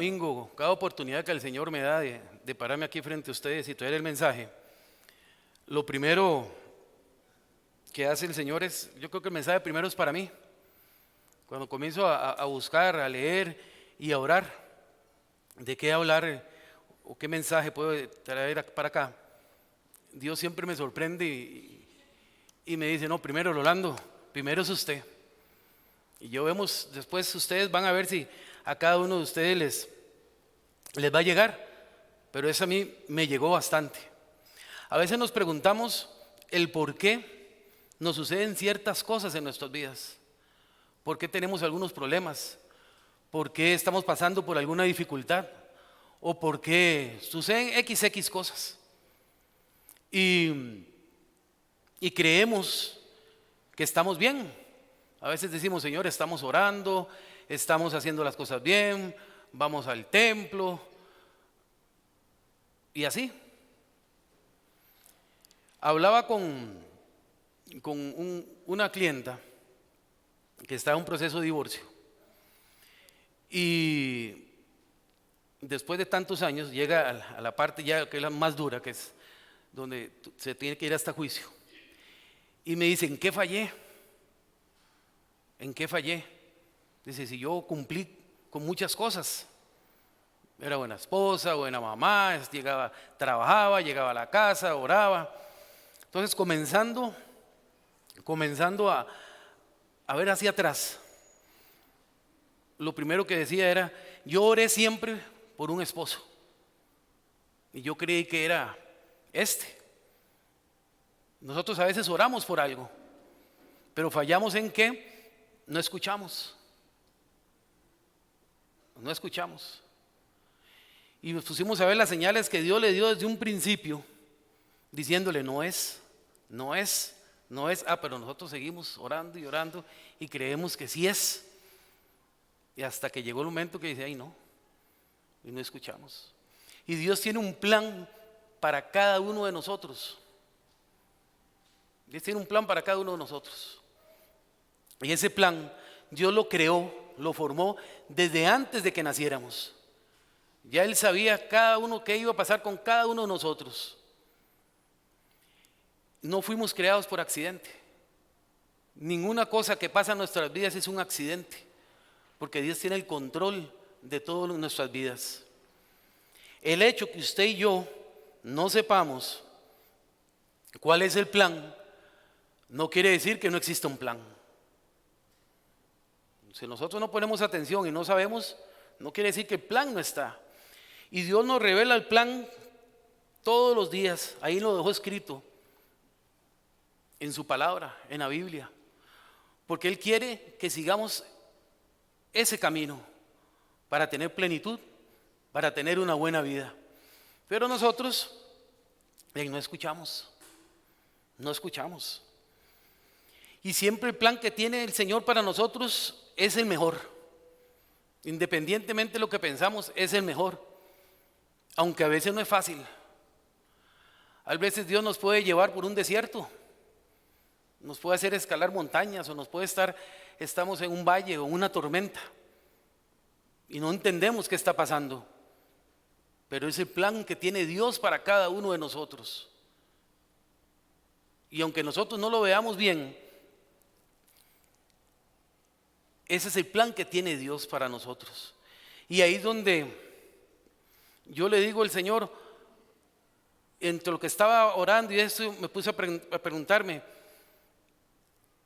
domingo, cada oportunidad que el Señor me da de pararme aquí frente a ustedes y traer el mensaje, lo primero que hace el Señor es, yo creo que el mensaje primero es para mí. Cuando comienzo a buscar, a leer y a orar, de qué hablar o qué mensaje puedo traer para acá, Dios siempre me sorprende y me dice, no, primero Rolando, primero es usted. Y yo vemos, después ustedes van a ver si a cada uno de ustedes les va a llegar, pero eso a mí me llegó bastante. A veces nos preguntamos el por qué nos suceden ciertas cosas en nuestras vidas, por qué tenemos algunos problemas, por qué estamos pasando por alguna dificultad o por qué suceden XX cosas. Y creemos que estamos bien. A veces decimos, Señor, estamos orando, estamos haciendo las cosas bien, vamos al templo y así. Hablaba con una clienta que está en un proceso de divorcio y después de tantos años llega a la parte ya que es la más dura, que es donde se tiene que ir hasta juicio, y me dice, ¿en qué fallé? ¿En qué fallé? Dice, si yo cumplí con muchas cosas, era buena esposa, buena mamá, trabajaba, llegaba a la casa, oraba. Entonces comenzando a ver hacia atrás, lo primero que decía era, yo oré siempre por un esposo y yo creí que era este. Nosotros a veces oramos por algo, pero fallamos en que no escuchamos. No escuchamos. Y nos pusimos a ver las señales que Dios le dio desde un principio, diciéndole, no es. Pero nosotros seguimos orando y orando y creemos que sí es. Y hasta que llegó el momento que dice, ay no, y no escuchamos. Y Dios tiene un plan para cada uno de nosotros. Dios tiene un plan para cada uno de nosotros. Y ese plan Dios lo creó, lo formó desde antes de que naciéramos. Ya Él sabía cada uno qué iba a pasar con cada uno de nosotros. No fuimos creados por accidente. Ninguna cosa que pasa en nuestras vidas es un accidente, porque Dios tiene el control de todas nuestras vidas. El hecho que usted y yo no sepamos cuál es el plan, no quiere decir que no exista un plan. Si nosotros no ponemos atención y no sabemos, no quiere decir que el plan no está. Y Dios nos revela el plan todos los días. Ahí lo dejó escrito en su palabra, en la Biblia. Porque Él quiere que sigamos ese camino para tener plenitud, para tener una buena vida. Pero nosotros no escuchamos. Y siempre el plan que tiene el Señor para nosotros es el mejor. Independientemente de lo que pensamos, es el mejor. Aunque a veces no es fácil. A veces Dios nos puede llevar por un desierto. Nos puede hacer escalar montañas o estamos en un valle o una tormenta. Y no entendemos qué está pasando. Pero es el plan que tiene Dios para cada uno de nosotros. Y aunque nosotros no lo veamos bien, ese es el plan que tiene Dios para nosotros. Y ahí es donde yo le digo al Señor, entre lo que estaba orando y eso, me puse a preguntarme,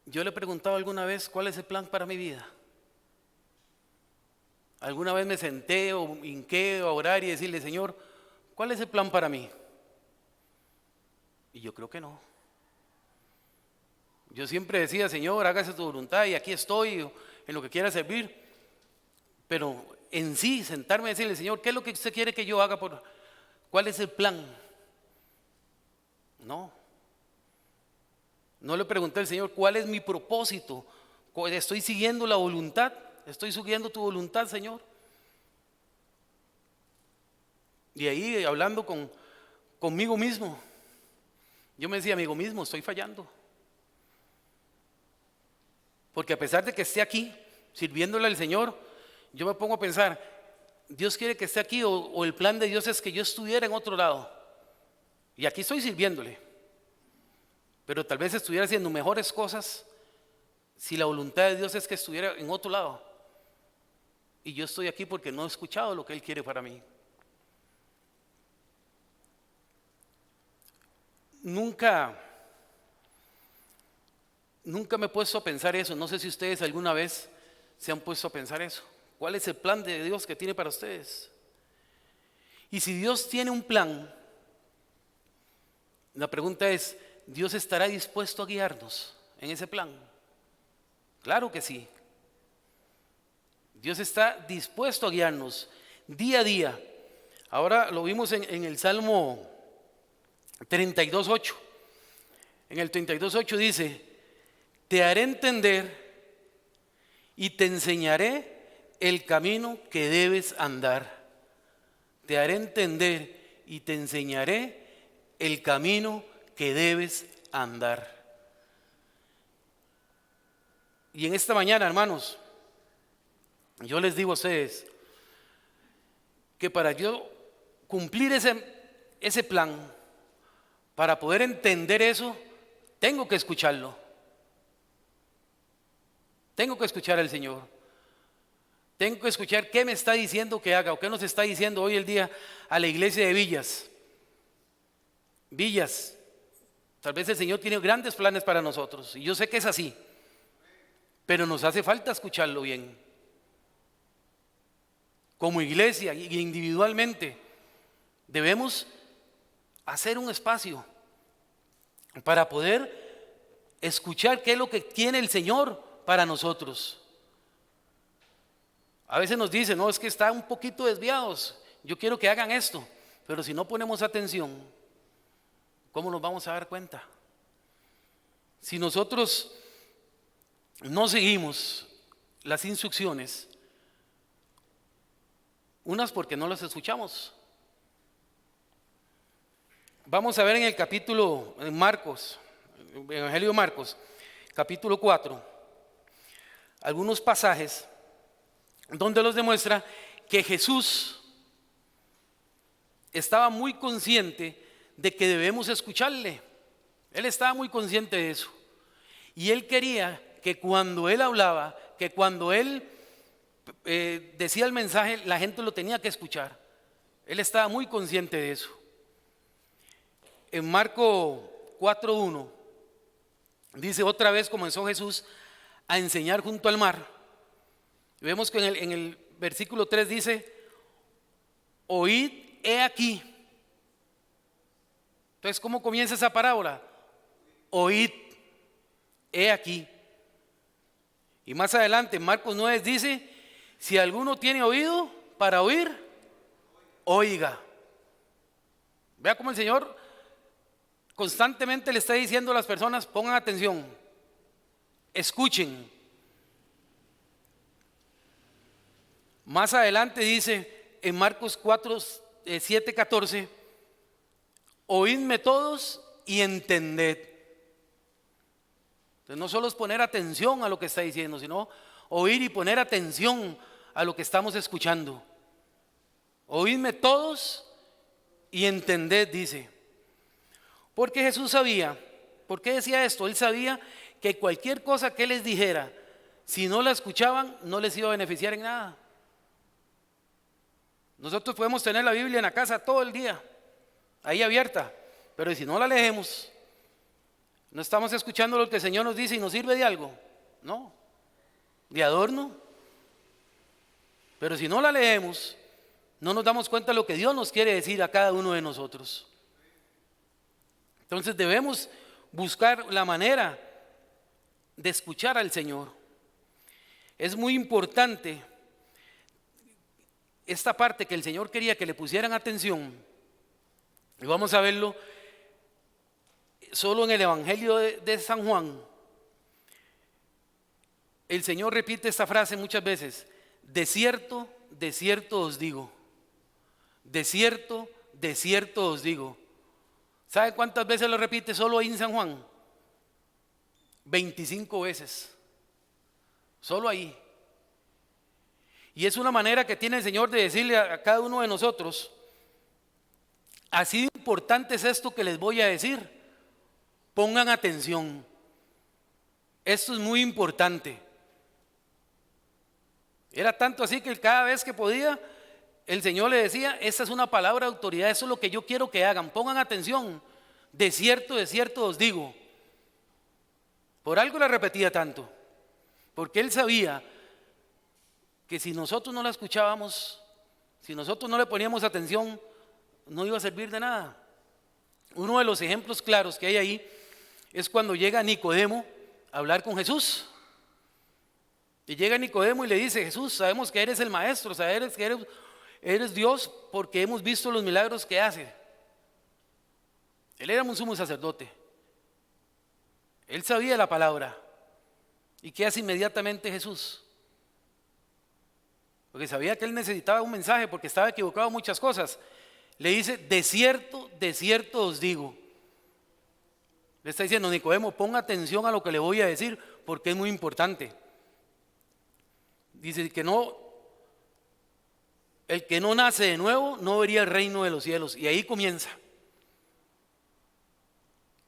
yo le he preguntado alguna vez, ¿cuál es el plan para mi vida? Alguna vez me senté o hinqué a orar y decirle, Señor, ¿cuál es el plan para mí? Y yo creo que no. Yo siempre decía, Señor, hágase tu voluntad y aquí estoy en lo que quiera servir. Pero en sí, sentarme y decirle, Señor, ¿qué es lo que usted quiere que yo haga? ¿Cuál es el plan? No le pregunté al Señor, ¿cuál es mi propósito? ¿Estoy siguiendo la voluntad? ¿Estoy siguiendo tu voluntad, Señor? Y ahí hablando conmigo mismo, yo me decía, amigo mismo, estoy fallando. Porque a pesar de que esté aquí sirviéndole al Señor, yo me pongo a pensar, Dios quiere que esté aquí o el plan de Dios es que yo estuviera en otro lado. Y aquí estoy sirviéndole, pero tal vez estuviera haciendo mejores cosas si la voluntad de Dios es que estuviera en otro lado. Y yo estoy aquí porque no he escuchado lo que Él quiere para mí. Nunca me he puesto a pensar eso. No sé si ustedes alguna vez se han puesto a pensar eso. ¿Cuál es el plan de Dios que tiene para ustedes? Y si Dios tiene un plan, la pregunta es, ¿Dios estará dispuesto a guiarnos en ese plan? Claro que sí. Dios está dispuesto a guiarnos día a día. Ahora lo vimos en el Salmo 32:8. En el 32:8 dice, te haré entender y te enseñaré el camino que debes andar. Te haré entender y te enseñaré el camino que debes andar. Y en esta mañana, hermanos, yo les digo a ustedes que para yo cumplir ese plan, para poder entender eso, tengo que escucharlo. Tengo que escuchar al Señor. Tengo que escuchar qué me está diciendo que haga o qué nos está diciendo hoy el día a la iglesia de Villas. Villas, tal vez el Señor tiene grandes planes para nosotros y yo sé que es así, pero nos hace falta escucharlo bien. Como iglesia y individualmente debemos hacer un espacio para poder escuchar qué es lo que tiene el Señor para nosotros. A veces nos dicen, no, es que están un poquito desviados, yo quiero que hagan esto, pero si no ponemos atención, ¿cómo nos vamos a dar cuenta? Si nosotros no seguimos las instrucciones, unas porque no las escuchamos. Vamos a ver en el capítulo, en Marcos, Evangelio de Marcos, capítulo 4, algunos pasajes donde los demuestra que Jesús estaba muy consciente de que debemos escucharle. Él estaba muy consciente de eso. Y Él quería que cuando Él hablaba, que cuando Él decía el mensaje, la gente lo tenía que escuchar. Él estaba muy consciente de eso. En Marcos 4:1 dice, otra vez comenzó Jesús a enseñar junto al mar. Vemos que en el versículo 3 dice, oíd, he aquí. Entonces, ¿cómo comienza esa parábola? Oíd, he aquí. Y más adelante, en Marcos 9 dice, si alguno tiene oído para oír, oiga. Vea cómo el Señor constantemente le está diciendo a las personas, pongan atención, escuchen. Más adelante dice en Marcos 7:14, oídme todos y entended. Entonces no solo es poner atención a lo que está diciendo, sino oír y poner atención a lo que estamos escuchando. Oídme todos y entended, dice. Porque Jesús sabía, ¿por qué decía esto? Él sabía que cualquier cosa que Él les dijera, si no la escuchaban, no les iba a beneficiar en nada. Nosotros podemos tener la Biblia en la casa todo el día, ahí abierta, pero si no la leemos, no estamos escuchando lo que el Señor nos dice y nos sirve de algo, no, de adorno. Pero si no la leemos, no nos damos cuenta de lo que Dios nos quiere decir a cada uno de nosotros. Entonces debemos buscar la manera de escuchar al Señor. Es muy importante esta parte que el Señor quería que le pusieran atención, y vamos a verlo solo en el Evangelio de San Juan. El Señor repite esta frase muchas veces, de cierto os digo, de cierto os digo. ¿Sabe cuántas veces lo repite solo ahí en San Juan? 25 veces, solo ahí. Y es una manera que tiene el Señor de decirle a cada uno de nosotros: así de importante es esto que les voy a decir, pongan atención, esto es muy importante. Era tanto así que cada vez que podía, el Señor le decía: esta es una palabra de autoridad, eso es lo que yo quiero que hagan, pongan atención, de cierto os digo. Por algo la repetía tanto, porque Él sabía que si nosotros no la escuchábamos, si nosotros no le poníamos atención, no iba a servir de nada. Uno de los ejemplos claros que hay ahí es cuando llega Nicodemo a hablar con Jesús. Y llega Nicodemo y le dice: Jesús, sabemos que eres el maestro, sabemos que eres Dios, porque hemos visto los milagros que hace. Él era un sumo sacerdote, él sabía la palabra. ¿Y qué hace inmediatamente Jesús? Porque sabía que él necesitaba un mensaje, porque estaba equivocado en muchas cosas. Le dice: de cierto os digo. Le está diciendo: Nicodemo, ponga atención a lo que le voy a decir, porque es muy importante. Dice que el que no nace de nuevo no vería el reino de los cielos. Y ahí comienza.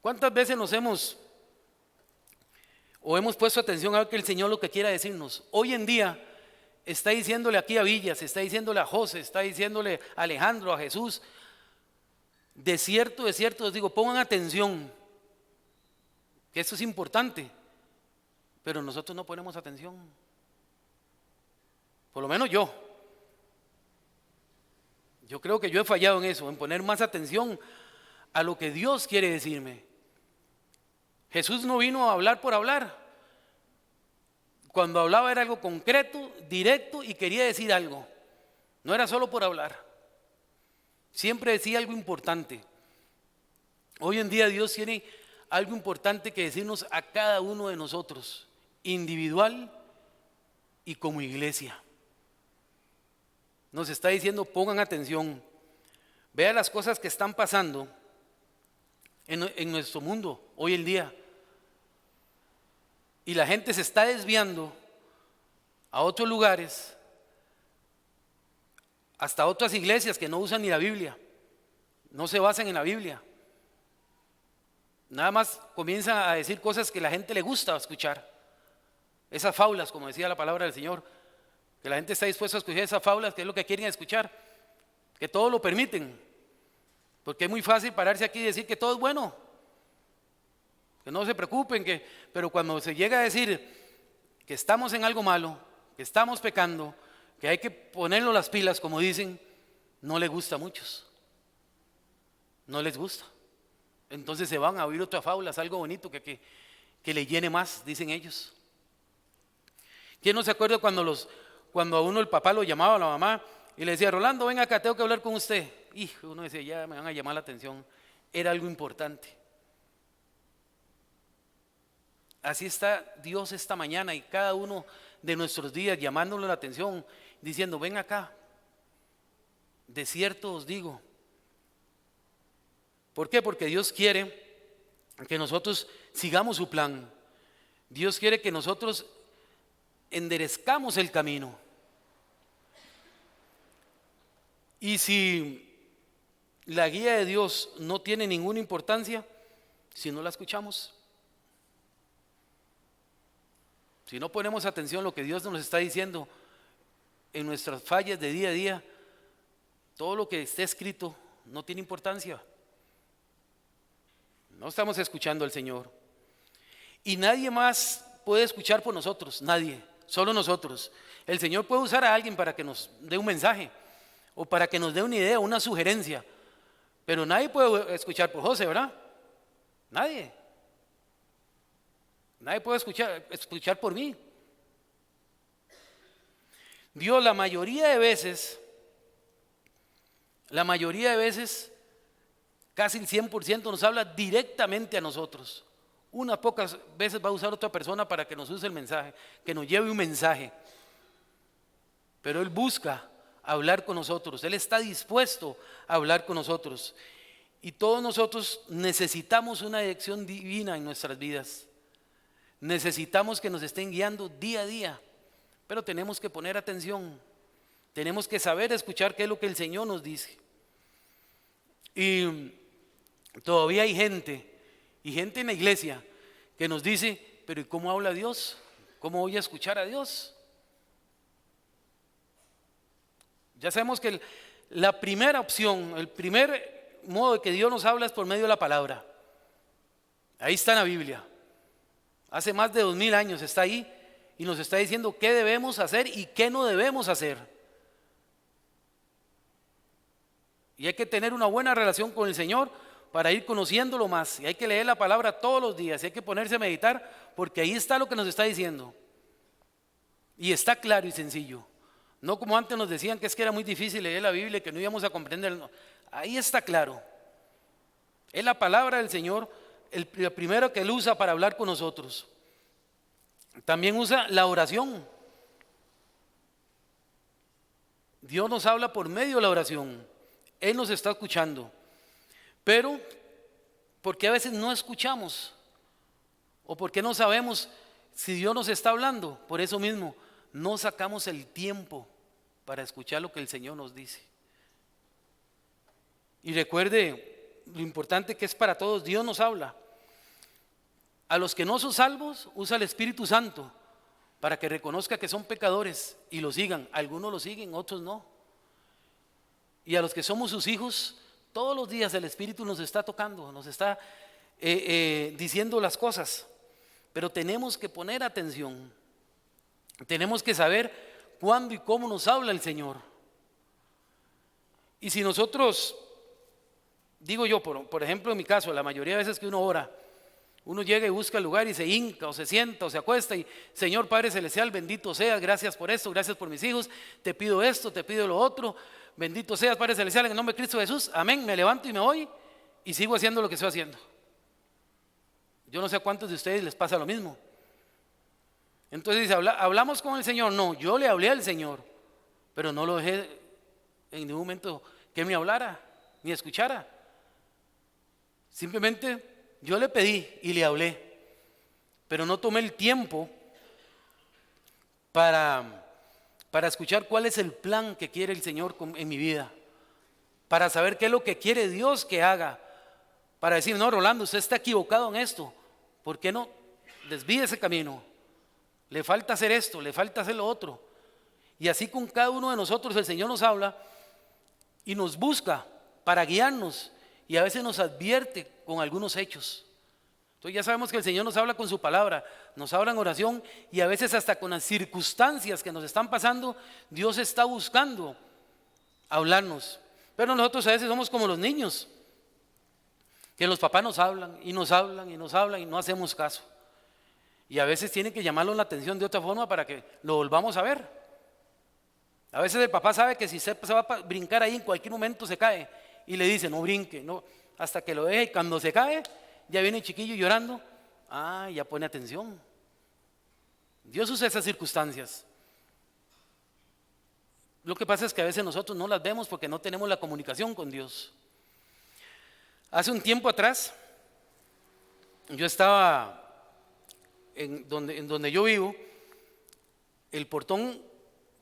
¿Cuántas veces hemos puesto atención a ver que el Señor lo que quiera decirnos? Hoy en día está diciéndole aquí a Villas, está diciéndole a José, está diciéndole a Alejandro, a Jesús: de cierto os digo, pongan atención, que esto es importante. Pero nosotros no ponemos atención. Por lo menos yo creo que yo he fallado en eso, en poner más atención a lo que Dios quiere decirme. Jesús no vino a hablar por hablar. Cuando hablaba era algo concreto, directo, y quería decir algo. No era solo por hablar. Siempre decía algo importante. Hoy en día Dios tiene algo importante que decirnos a cada uno de nosotros, individual y como iglesia. Nos está diciendo: pongan atención, vean las cosas que están pasando en nuestro mundo hoy en día. Y la gente se está desviando a otros lugares, hasta otras iglesias que no usan ni la Biblia, no se basan en la Biblia. Nada más comienzan a decir cosas que a la gente le gusta escuchar. Esas fábulas, como decía la palabra del Señor, que la gente está dispuesta a escuchar esas fábulas, que es lo que quieren escuchar, que todo lo permiten. Porque es muy fácil pararse aquí y decir que todo es bueno, que no se preocupen, pero cuando se llega a decir que estamos en algo malo, que estamos pecando, que hay que ponernos las pilas, como dicen, no les gusta a muchos. No les gusta. Entonces se van a oír otras fábulas, algo bonito que le llene más, dicen ellos. ¿Quién no se acuerda cuando a uno el papá lo llamaba, a la mamá, y le decía: Rolando, ven acá, tengo que hablar con usted? Hijo, uno decía: ya me van a llamar la atención. Era algo importante. Así está Dios esta mañana y cada uno de nuestros días, llamándole la atención, diciendo: ven acá, de cierto os digo. ¿Por qué? Porque Dios quiere que nosotros sigamos su plan. Dios quiere que nosotros enderezcamos el camino. Y si la guía de Dios no tiene ninguna importancia, si no la escuchamos, si no ponemos atención a lo que Dios nos está diciendo en nuestras fallas de día a día, todo lo que esté escrito no tiene importancia. No estamos escuchando al Señor. Y nadie más puede escuchar por nosotros, nadie, solo nosotros. El Señor puede usar a alguien para que nos dé un mensaje o para que nos dé una idea, una sugerencia, pero nadie puede escuchar por José, ¿verdad? Nadie. Nadie puede escuchar por mí. Dios la mayoría de veces, casi el 100% nos habla directamente a nosotros. Unas pocas veces va a usar otra persona para que nos use el mensaje, que nos lleve un mensaje. Pero Él busca hablar con nosotros, Él está dispuesto a hablar con nosotros. Y todos nosotros necesitamos una dirección divina en nuestras vidas. Necesitamos que nos estén guiando día a día, pero tenemos que poner atención. Tenemos que saber escuchar qué es lo que el Señor nos dice. Y todavía hay gente, y gente en la iglesia, que nos dice, pero ¿y cómo habla Dios? ¿Cómo voy a escuchar a Dios? Ya sabemos que la primera opción, el primer modo de que Dios nos habla es por medio de la palabra. Ahí está en la Biblia. Hace más de 2000 años está ahí y nos está diciendo qué debemos hacer y qué no debemos hacer. Y hay que tener una buena relación con el Señor para ir conociéndolo más. Y hay que leer la palabra todos los días. Y hay que ponerse a meditar porque ahí está lo que nos está diciendo. Y está claro y sencillo. No como antes nos decían que es que era muy difícil leer la Biblia y que no íbamos a comprender. Ahí está claro. Es la palabra del Señor, el primero que Él usa para hablar con nosotros. También usa la oración. Dios nos habla por medio de la oración. Él nos está escuchando. Pero, ¿por qué a veces no escuchamos? ¿O por qué no sabemos si Dios nos está hablando? Por eso mismo, no sacamos el tiempo para escuchar lo que el Señor nos dice. Y recuerde lo importante que es para todos, Dios nos habla. A los que no son salvos, usa el Espíritu Santo para que reconozca que son pecadores y lo sigan. Algunos lo siguen, otros no. Y a los que somos sus hijos, todos los días el Espíritu nos está tocando, nos está diciendo las cosas. Pero tenemos que poner atención. Tenemos que saber cuándo y cómo nos habla el Señor. Y si nosotros, digo yo, por ejemplo en mi caso, la mayoría de veces que uno ora, uno llega y busca el lugar y se hinca o se sienta o se acuesta y Señor Padre Celestial, bendito seas, gracias por esto, gracias por mis hijos, te pido esto, te pido lo otro, bendito seas Padre Celestial en el nombre de Cristo Jesús, amén. Me levanto y me voy y sigo haciendo lo que estoy haciendo. Yo no sé a cuántos de ustedes les pasa lo mismo. Entonces dice, ¿hablamos con el Señor? No, yo le hablé al Señor, pero no lo dejé en ningún momento que me hablara ni escuchara. Simplemente yo le pedí y le hablé, pero no tomé el tiempo para escuchar cuál es el plan que quiere el Señor en mi vida, para saber qué es lo que quiere Dios que haga, para decir, no, Rolando, usted está equivocado en esto, ¿por qué no desvíe ese camino? Le falta hacer esto, le falta hacer lo otro. Y así con cada uno de nosotros el Señor nos habla y nos busca para guiarnos y a veces nos advierte con algunos hechos. Entonces ya sabemos que el Señor nos habla con su palabra, nos habla en oración y a veces hasta con las circunstancias que nos están pasando, Dios está buscando hablarnos. Pero nosotros a veces somos como los niños, que los papás nos hablan y nos hablan y nos hablan y no hacemos caso. Y a veces tienen que llamarnos la atención de otra forma para que lo volvamos a ver. A veces el papá sabe que si se va a brincar ahí en cualquier momento se cae y le dice no brinque, no, hasta que lo deje y cuando se cae ya viene el chiquillo llorando, ya pone atención. Dios usa esas circunstancias. Lo que pasa es que a veces nosotros no las vemos porque no tenemos la comunicación con Dios. Hace un tiempo atrás yo estaba en donde yo vivo, el portón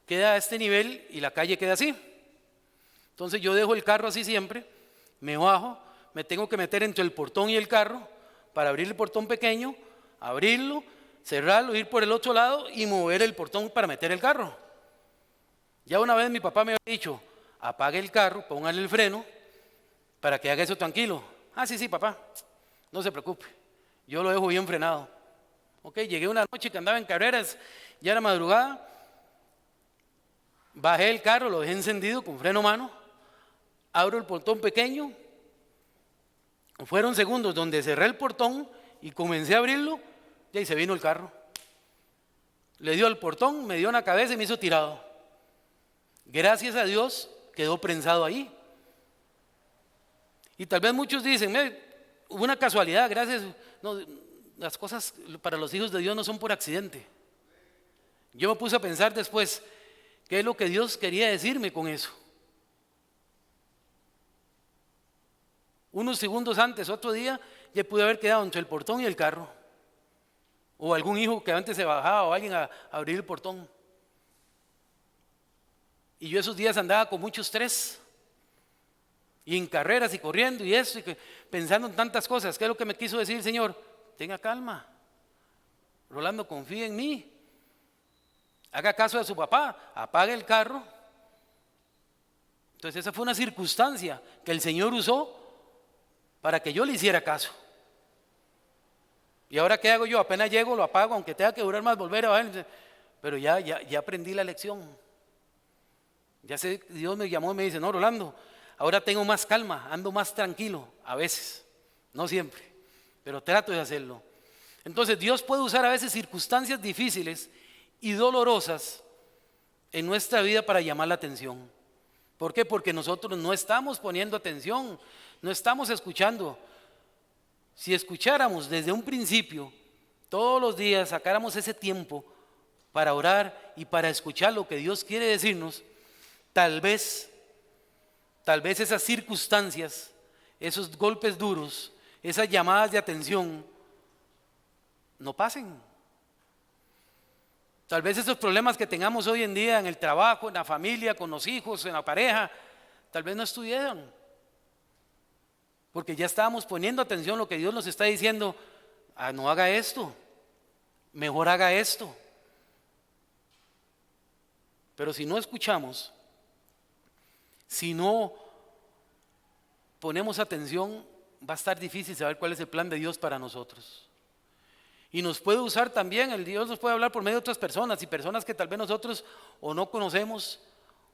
queda a este nivel y la calle queda así. Entonces yo dejo el carro así siempre, me bajo, me tengo que meter entre el portón y el carro para abrir el portón pequeño, abrirlo, cerrarlo, ir por el otro lado y mover el portón para meter el carro. Ya una vez mi papá me había dicho, apague el carro, póngale el freno para que haga eso tranquilo. Sí, papá, no se preocupe, yo lo dejo bien frenado. Ok, llegué una noche que andaba en carreras, ya era madrugada, bajé el carro, lo dejé encendido con freno a mano, abro el portón pequeño, fueron segundos donde cerré el portón y comencé a abrirlo y ahí se vino el carro. Le dio al portón, me dio en la cabeza y me hizo tirado. Gracias a Dios quedó prensado ahí. Y tal vez muchos dicen, hubo una casualidad, gracias. No, las cosas para los hijos de Dios no son por accidente. Yo me puse a pensar después, ¿qué es lo que Dios quería decirme con eso? Unos segundos antes, otro día, ya pude haber quedado entre el portón y el carro. O algún hijo que antes se bajaba o alguien a abrir el portón. Y yo esos días andaba con mucho estrés, y en carreras y corriendo y eso, pensando en tantas cosas. ¿Qué es lo que me quiso decir el Señor? Tenga calma, Rolando, confía en mí, haga caso de su papá, apague el carro. Entonces esa fue una circunstancia que el Señor usó para que yo le hiciera caso. ¿Y ahora qué hago yo? Apenas llego, lo apago, aunque tenga que durar más, volver a bajar. Pero ya aprendí la lección. Ya sé, Dios me llamó y me dice, no, Rolando, ahora tengo más calma, ando más tranquilo, a veces, no siempre, pero trato de hacerlo. Entonces Dios puede usar a veces circunstancias difíciles y dolorosas en nuestra vida para llamar la atención. ¿Por qué? Porque nosotros no estamos poniendo atención, no estamos escuchando. Si escucháramos desde un principio, todos los días sacáramos ese tiempo para orar y para escuchar lo que Dios quiere decirnos, tal vez esas circunstancias, esos golpes duros, esas llamadas de atención no pasen. Tal vez esos problemas que tengamos hoy en día en el trabajo, en la familia, con los hijos, en la pareja, tal vez no estuvieran. Porque ya estábamos poniendo atención a lo que Dios nos está diciendo. No haga esto, mejor haga esto. Pero si no escuchamos, si no ponemos atención, va a estar difícil saber cuál es el plan de Dios para nosotros. Y nos puede usar también, el Dios nos puede hablar por medio de otras personas y personas que tal vez nosotros o no conocemos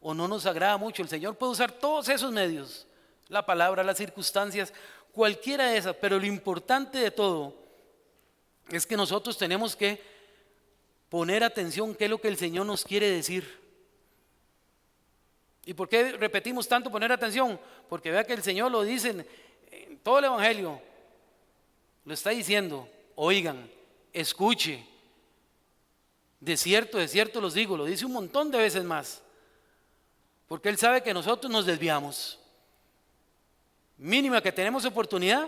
o no nos agrada mucho. El Señor puede usar todos esos medios, la palabra, las circunstancias, cualquiera de esas. Pero lo importante de todo es que nosotros tenemos que poner atención qué es lo que el Señor nos quiere decir. ¿Y por qué repetimos tanto poner atención? Porque vea que el Señor lo dice en todo el Evangelio, lo está diciendo, oigan, escuche, de cierto los digo, lo dice un montón de veces más, porque Él sabe que nosotros nos desviamos, mínima que tenemos oportunidad,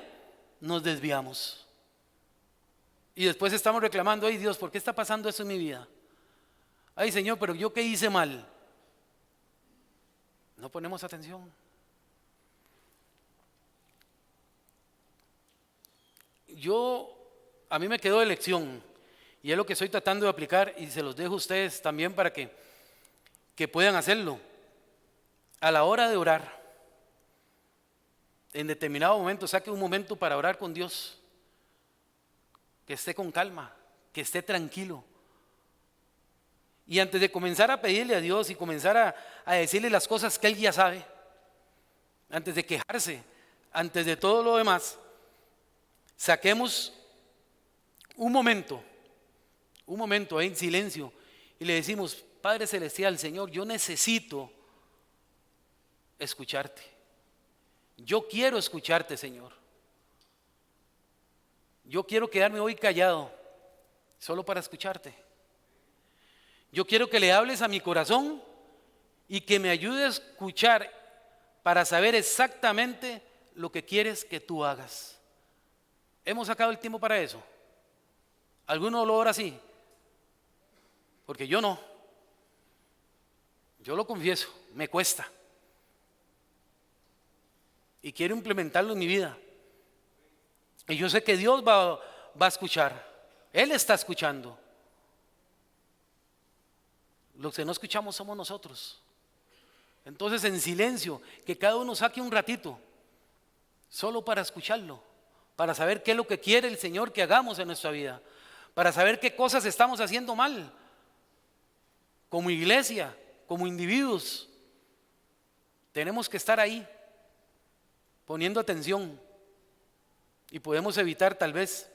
nos desviamos, y después estamos reclamando, ay Dios, ¿por qué está pasando eso en mi vida? Ay Señor, pero yo qué hice mal. No ponemos atención. A mí me quedó de lección y es lo que estoy tratando de aplicar y se los dejo a ustedes también para que puedan hacerlo. A la hora de orar, en determinado momento, saque un momento para orar con Dios, que esté con calma, que esté tranquilo. Y antes de comenzar a pedirle a Dios y comenzar a decirle las cosas que Él ya sabe, antes de quejarse, antes de todo lo demás, saquemos un momento ahí en silencio y le decimos, Padre Celestial, Señor, yo necesito escucharte. Yo quiero escucharte, Señor. Yo quiero quedarme hoy callado, solo para escucharte. Yo quiero que le hables a mi corazón y que me ayude a escuchar para saber exactamente lo que quieres que tú hagas. ¿Hemos sacado el tiempo para eso? ¿Alguno lo ora así? Porque yo no. Yo lo confieso, me cuesta. Y quiero implementarlo en mi vida. Y yo sé que Dios va a escuchar. Él está escuchando. Los que no escuchamos somos nosotros. Entonces en silencio, que cada uno saque un ratito, solo para escucharlo, para saber qué es lo que quiere el Señor que hagamos en nuestra vida, para saber qué cosas estamos haciendo mal, como iglesia, como individuos. Tenemos que estar ahí, poniendo atención, y podemos evitar tal vez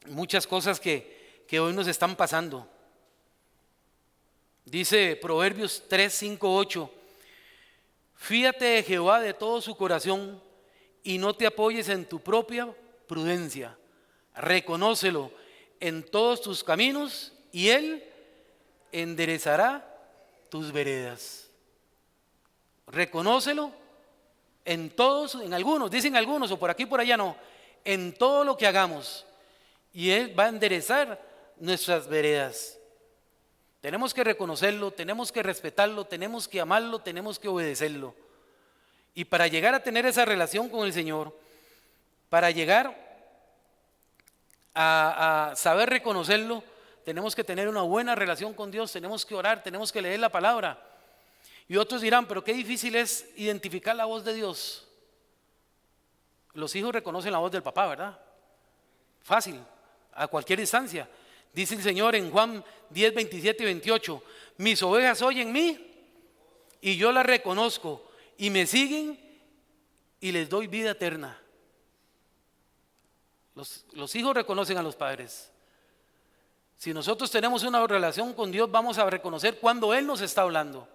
muchas cosas que hoy nos están pasando. Dice Proverbios 3, 5, 8, fíate de Jehová de todo su corazón y no te apoyes en tu propia prudencia. Reconócelo en todos tus caminos y Él enderezará tus veredas. Reconócelo en todos, en algunos, dicen algunos, o por aquí por allá no, en todo lo que hagamos y Él va a enderezar nuestras veredas. Tenemos que reconocerlo, tenemos que respetarlo, tenemos que amarlo, tenemos que obedecerlo. Y para llegar a tener esa relación con el Señor, para llegar a saber reconocerlo, tenemos que tener una buena relación con Dios, tenemos que orar, tenemos que leer la palabra. Y otros dirán, pero qué difícil es identificar la voz de Dios. Los hijos reconocen la voz del papá, ¿verdad? Fácil, a cualquier instancia. Dice el Señor en Juan 10, 27 y 28, mis ovejas oyen mí y yo las reconozco y me siguen y les doy vida eterna. Los hijos reconocen a los padres. Si nosotros tenemos una relación con Dios, vamos a reconocer cuando Él nos está hablando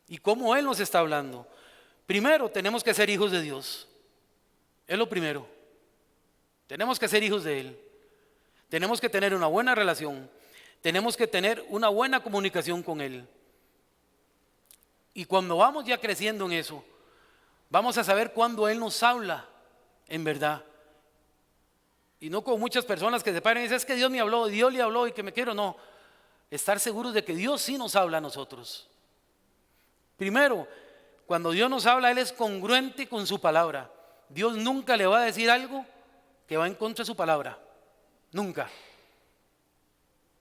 y cómo Él nos está hablando. Primero, tenemos que ser hijos de Dios. Es lo primero. Tenemos que ser hijos de Él. Tenemos que tener una buena relación. Tenemos que tener una buena comunicación con Él. Y cuando vamos ya creciendo en eso, vamos a saber cuándo Él nos habla en verdad. Y no como muchas personas que se paran y dicen, es que Dios me habló, Dios le habló y que me quiero. No, estar seguros de que Dios sí nos habla a nosotros. Primero, cuando Dios nos habla, Él es congruente con su palabra. Dios nunca le va a decir algo que va en contra de su palabra. Nunca.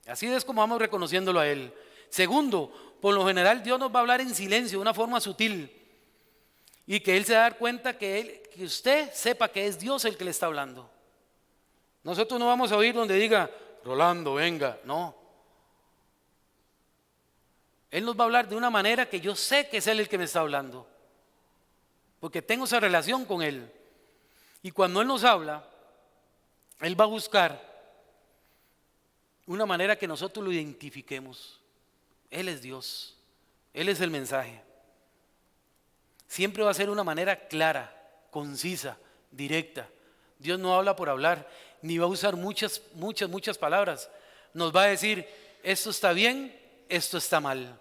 Así es como vamos reconociéndolo a Él. Segundo, por lo general Dios nos va a hablar en silencio, de una forma sutil. Y que Él se va a dar cuenta que usted sepa que es Dios el que le está hablando. Nosotros no vamos a oír donde diga, Rolando, venga, no. Él nos va a hablar de una manera que yo sé que es Él el que me está hablando, porque tengo esa relación con Él. Y cuando Él nos habla, Él va a buscar una manera que nosotros lo identifiquemos. Él es Dios, Él es el mensaje. Siempre va a ser una manera clara, concisa, directa. Dios no habla por hablar, ni va a usar muchas palabras. Nos va a decir, esto está bien, esto está mal.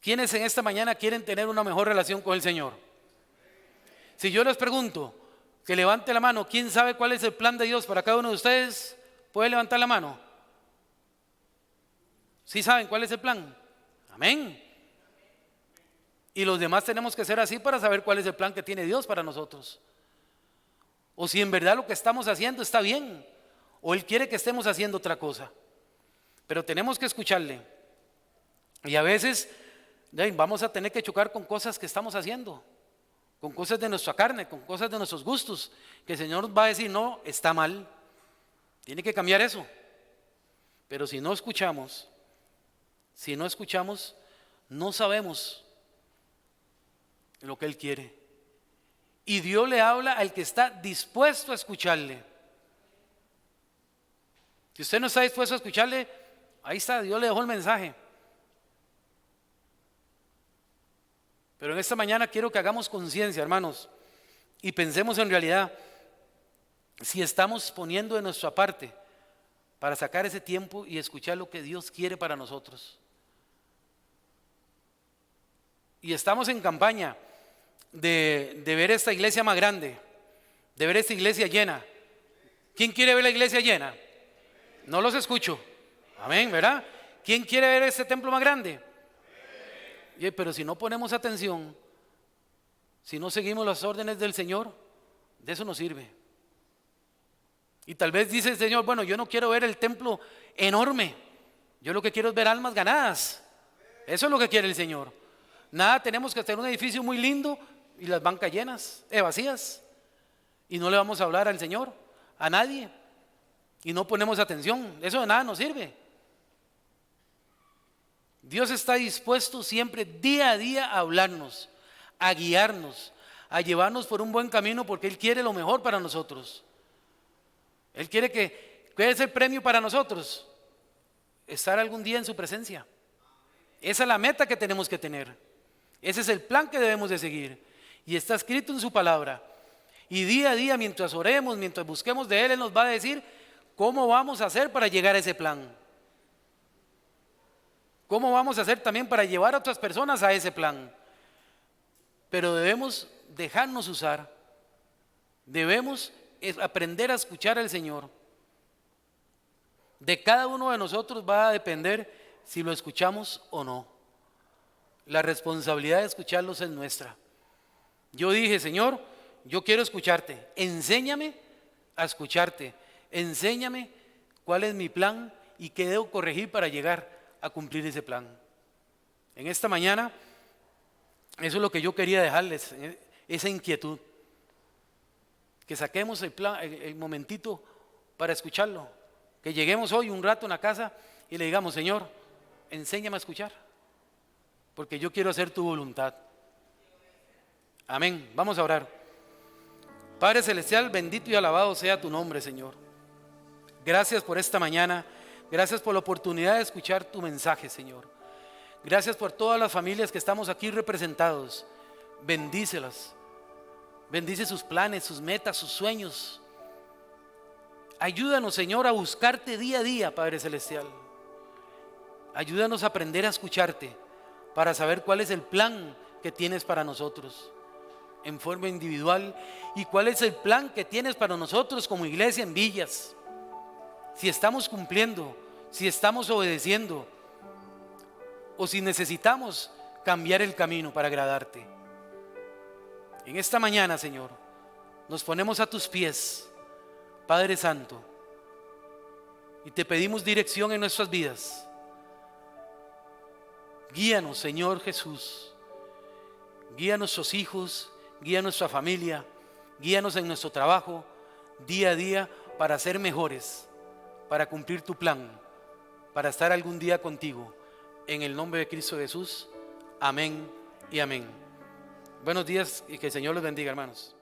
¿Quiénes en esta mañana quieren tener una mejor relación con el Señor? Si yo les pregunto, que levante la mano, ¿quién sabe cuál es el plan de Dios para cada uno de ustedes? ¿Puede levantar la mano? ¿Sí saben cuál es el plan? Amén. Y los demás tenemos que ser así para saber cuál es el plan que tiene Dios para nosotros. O si en verdad lo que estamos haciendo está bien, o Él quiere que estemos haciendo otra cosa. Pero tenemos que escucharle. Y a veces vamos a tener que chocar con cosas que estamos haciendo, con cosas de nuestra carne, con cosas de nuestros gustos, que el Señor nos va a decir, no, está mal, tiene que cambiar eso. Pero si no escuchamos, no sabemos lo que Él quiere. Y Dios le habla al que está dispuesto a escucharle. Si usted no está dispuesto a escucharle, ahí está, Dios le dejó el mensaje. Pero en esta mañana quiero que hagamos conciencia, hermanos, y pensemos en realidad si estamos poniendo de nuestra parte para sacar ese tiempo y escuchar lo que Dios quiere para nosotros. Y estamos en campaña de ver esta iglesia más grande, de ver esta iglesia llena. ¿Quién quiere ver la iglesia llena? No los escucho. Amén, ¿verdad? ¿Quién quiere ver este templo más grande? Pero si no ponemos atención, si no seguimos las órdenes del Señor, de eso no sirve. Y tal vez dice el Señor, bueno, yo no quiero ver el templo enorme, yo lo que quiero es ver almas ganadas. Eso es lo que quiere el Señor. Nada, tenemos que hacer un edificio muy lindo y las bancas llenas, vacías, y no le vamos a hablar al Señor, a nadie, y no ponemos atención. Eso de nada nos sirve. Dios está dispuesto siempre, día a día, a hablarnos, a guiarnos, a llevarnos por un buen camino, porque Él quiere lo mejor para nosotros. Él quiere ¿cuál es el premio para nosotros? Estar algún día en su presencia. Esa es la meta que tenemos que tener. Ese es el plan que debemos de seguir. Y está escrito en su palabra. Y día a día, mientras oremos, mientras busquemos de Él, Él nos va a decir cómo vamos a hacer para llegar a ese plan. ¿Cómo vamos a hacer también para llevar a otras personas a ese plan? Pero debemos dejarnos usar. Debemos aprender a escuchar al Señor. De cada uno de nosotros va a depender si lo escuchamos o no. La responsabilidad de escucharlos es nuestra. Yo dije, Señor, yo quiero escucharte. Enséñame a escucharte. Enséñame cuál es mi plan y qué debo corregir para llegar a cumplir ese plan. En esta mañana, eso es lo que yo quería dejarles, esa inquietud. Que saquemos el momentito para escucharlo. Que lleguemos hoy un rato en la casa y le digamos, Señor, enséñame a escuchar, porque yo quiero hacer tu voluntad. Amén. Vamos a orar. Padre Celestial, bendito y alabado sea tu nombre, Señor. Gracias por esta mañana. Gracias por la oportunidad de escuchar tu mensaje, Señor. Gracias por todas las familias que estamos aquí representados. Bendícelas. Bendice sus planes, sus metas, sus sueños. Ayúdanos, Señor, a buscarte día a día, Padre Celestial. Ayúdanos a aprender a escucharte para saber cuál es el plan que tienes para nosotros en forma individual y cuál es el plan que tienes para nosotros como iglesia en Villas. Si estamos cumpliendo, si estamos obedeciendo o si necesitamos cambiar el camino para agradarte. En esta mañana, Señor, nos ponemos a tus pies, Padre Santo, y te pedimos dirección en nuestras vidas. Guíanos, Señor Jesús. Guía a nuestros hijos, guía a nuestra familia, guíanos en nuestro trabajo, día a día, para ser mejores, para cumplir tu plan, para estar algún día contigo. En el nombre de Cristo Jesús, amén y amén. Buenos días y que el Señor los bendiga, hermanos.